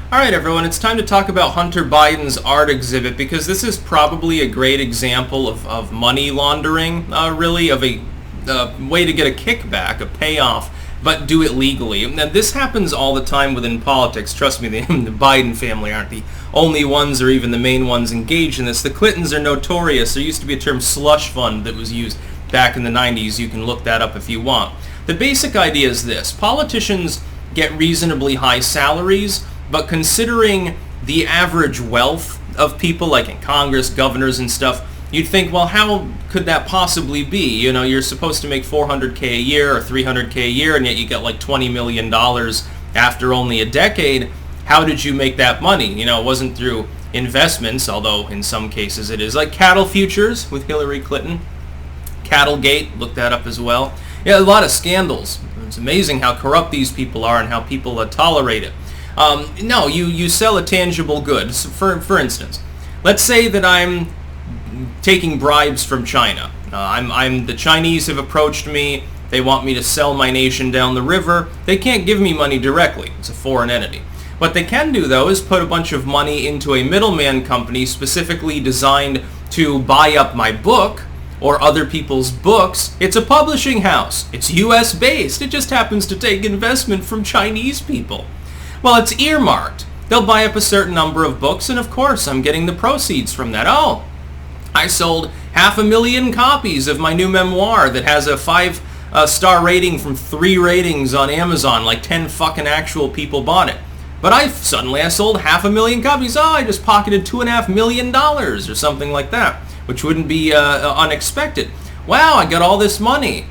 Alright everyone, it's time to talk about Hunter Biden's art exhibit because this is probably a great example of money laundering, really, of a way to get a kickback, a payoff, but do it legally. Now, this happens all the time within politics. Trust me, the Biden family aren't the only ones or even the main ones engaged in this. The Clintons are notorious. There used to be a term slush fund that was used back in the 90s. You can look that up if you want. The basic idea is this. Politicians get reasonably high salaries, but considering the average wealth of people, like in Congress, governors and stuff, you'd think, well, how could that possibly be? You know, you're supposed to make $400K a year or $300K a year, and yet you get like $20 million after only a decade. How did you make that money? You know, it wasn't through investments, although in some cases it is. Like cattle futures with Hillary Clinton. Cattlegate, look that up as well. Yeah, a lot of scandals. It's amazing how corrupt these people are and how people tolerate it. No, you sell a tangible good. So for instance, let's say that I'm taking bribes from China. The Chinese have approached me. They want me to sell my nation down the river. They can't give me money directly. It's a foreign entity. What they can do, though, is put a bunch of money into a middleman company specifically designed to buy up my book or other people's books. It's a publishing house. It's U.S. based. It just happens to take investment from Chinese people. Well, it's earmarked. They'll buy up a certain number of books, and of course, I'm getting the proceeds from that. Oh, I sold 500,000 copies of my new memoir that has a 5-star rating from 3 ratings on Amazon, like 10 fucking actual people bought it. But I sold 500,000 copies. Oh, I just pocketed $2.5 million or something like that, which wouldn't be unexpected. Wow, I got all this money.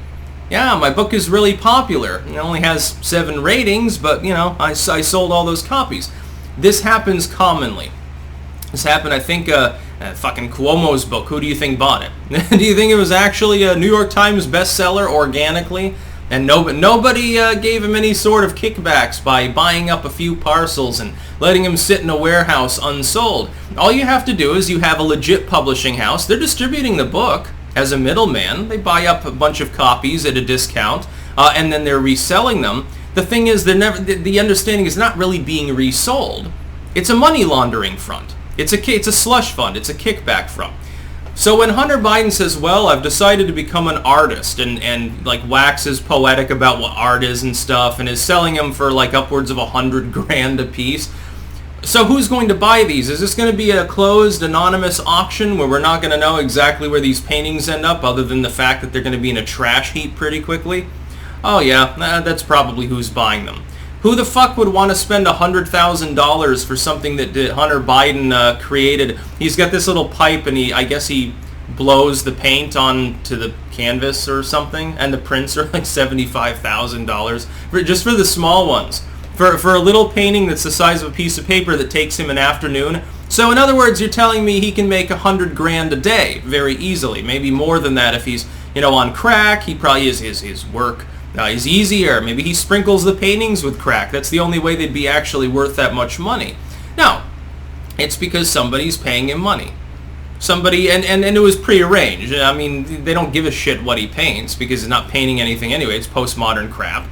Yeah, my book is really popular. It only has 7 ratings, but, you know, I sold all those copies. This happens commonly. This happened, I think, fucking Cuomo's book. Who do you think bought it? Do you think it was actually a New York Times bestseller organically? And nobody gave him any sort of kickbacks by buying up a few parcels and letting him sit in a warehouse unsold. All you have to do is you have a legit publishing house. They're distributing the book as a middleman. They buy up a bunch of copies at a discount, and then they're reselling them. The thing is, the understanding is not really being resold. It's a money laundering front. It's a slush fund. It's a kickback front. So when Hunter Biden says, well, I've decided to become an artist and like waxes poetic about what art is and stuff and is selling them for like upwards of $100,000 a piece. So who's going to buy these? Is this going to be a closed, anonymous auction where we're not going to know exactly where these paintings end up other than the fact that they're going to be in a trash heap pretty quickly? Oh yeah, that's probably who's buying them. Who the fuck would want to spend $100,000 for something that Hunter Biden created? He's got this little pipe and I guess he blows the paint onto the canvas or something, and the prints are like $75,000 just for the small ones. For a little painting that's the size of a piece of paper that takes him an afternoon. So in other words, you're telling me he can make $100,000 a day very easily, maybe more than that if he's, you know, on crack. He probably is his work is easier. Maybe he sprinkles the paintings with crack. That's the only way they'd be actually worth that much money. No, it's because somebody's paying him money. Somebody, and it was prearranged. I mean, they don't give a shit what he paints because he's not painting anything anyway. It's postmodern crap.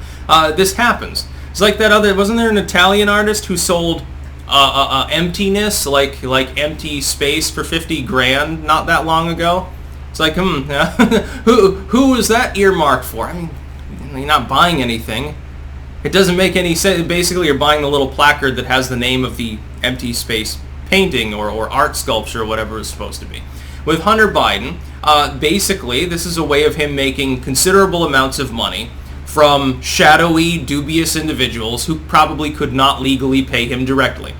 This happens. It's like that other, wasn't there an Italian artist who sold emptiness, like empty space for $50,000 not that long ago? It's like, who was that earmarked for? I mean, you're not buying anything. It doesn't make any sense. Basically, you're buying the little placard that has the name of the empty space painting or art sculpture or whatever it's supposed to be. With Hunter Biden, basically, this is a way of him making considerable amounts of money from shadowy, dubious individuals who probably could not legally pay him directly.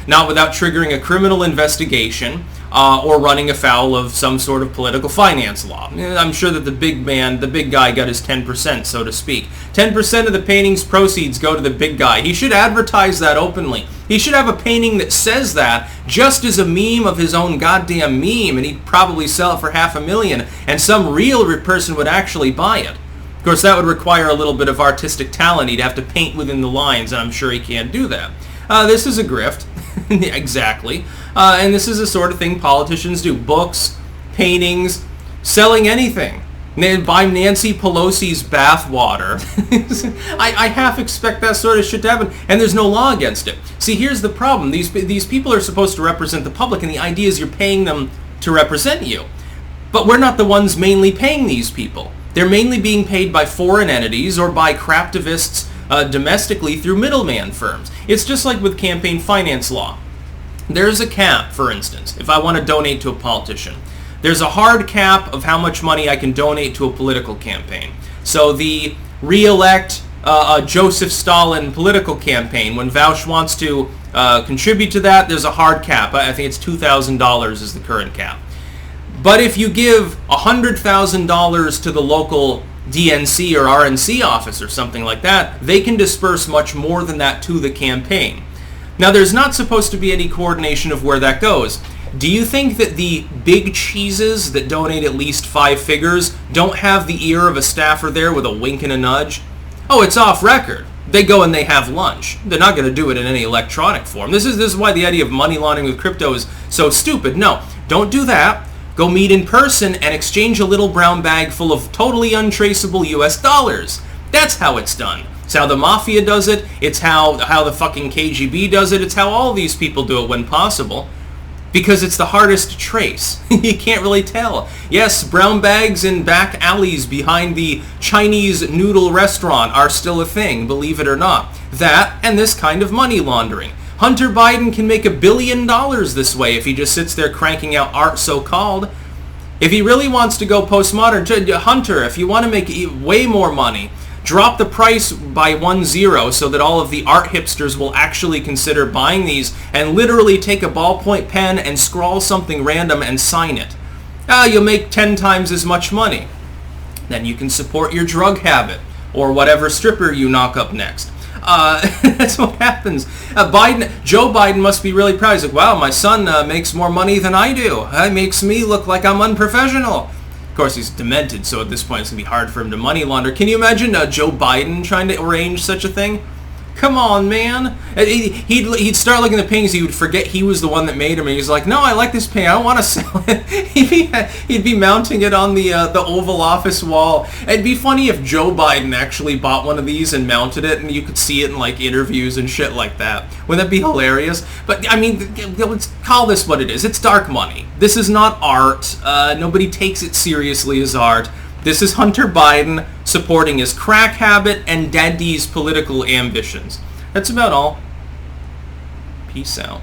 Not without triggering a criminal investigation or running afoul of some sort of political finance law. I'm sure that the big guy got his 10%, so to speak. 10% of the painting's proceeds go to the big guy. He should advertise that openly. He should have a painting that says that just as a meme of his own goddamn meme, and he'd probably sell it for $500,000, and some real person would actually buy it. Of course, that would require a little bit of artistic talent. He'd have to paint within the lines, and I'm sure he can't do that. This is a grift. Exactly. And this is the sort of thing politicians do. Books, paintings, selling anything. Buy Nancy Pelosi's bathwater. I half expect that sort of shit to happen, and there's no law against it. See, here's the problem. These people are supposed to represent the public, and the idea is you're paying them to represent you. But we're not the ones mainly paying these people. They're mainly being paid by foreign entities or by craptivists domestically through middleman firms. It's just like with campaign finance law. There's a cap, for instance, if I want to donate to a politician. There's a hard cap of how much money I can donate to a political campaign. So the re-elect Joseph Stalin political campaign, when Vaush wants to contribute to that, there's a hard cap. I think it's $2,000 is the current cap. But if you give $100,000 to the local DNC or RNC office or something like that, they can disperse much more than that to the campaign. Now, there's not supposed to be any coordination of where that goes. Do you think that the big cheeses that donate at least 5 figures don't have the ear of a staffer there with a wink and a nudge? Oh, it's off record. They go and they have lunch. They're not going to do it in any electronic form. This is why the idea of money laundering with crypto is so stupid. No, don't do that. Go meet in person and exchange a little brown bag full of totally untraceable US dollars. That's how it's done. It's how the mafia does it. It's how the fucking KGB does it. It's how all these people do it when possible. Because it's the hardest to trace. You can't really tell. Yes, brown bags in back alleys behind the Chinese noodle restaurant are still a thing, believe it or not. That and this kind of money laundering. Hunter Biden can make $1 billion this way if he just sits there cranking out art so-called. If he really wants to go postmodern, Hunter, if you want to make way more money, drop the price by 1-0 so that all of the art hipsters will actually consider buying these and literally take a ballpoint pen and scrawl something random and sign it. You'll make 10 times as much money. Then you can support your drug habit or whatever stripper you knock up next. That's what happens. Joe Biden must be really proud. He's like, wow, my son makes more money than I do. That makes me look like I'm unprofessional. Of course, he's demented, so at this point it's going to be hard for him to money launder. Can you imagine Joe Biden trying to arrange such a thing? Come on, man. He'd start looking at the paintings. He would forget he was the one that made them. And he's like, no, I like this painting. I don't want to sell it. He'd be mounting it on the Oval Office wall. It'd be funny if Joe Biden actually bought one of these and mounted it, and you could see it in like interviews and shit like that. Wouldn't that be hilarious? But I mean, let's call this what it is. It's dark money. This is not art. Nobody takes it seriously as art. This is Hunter Biden supporting his crack habit and daddy's political ambitions. That's about all. Peace out.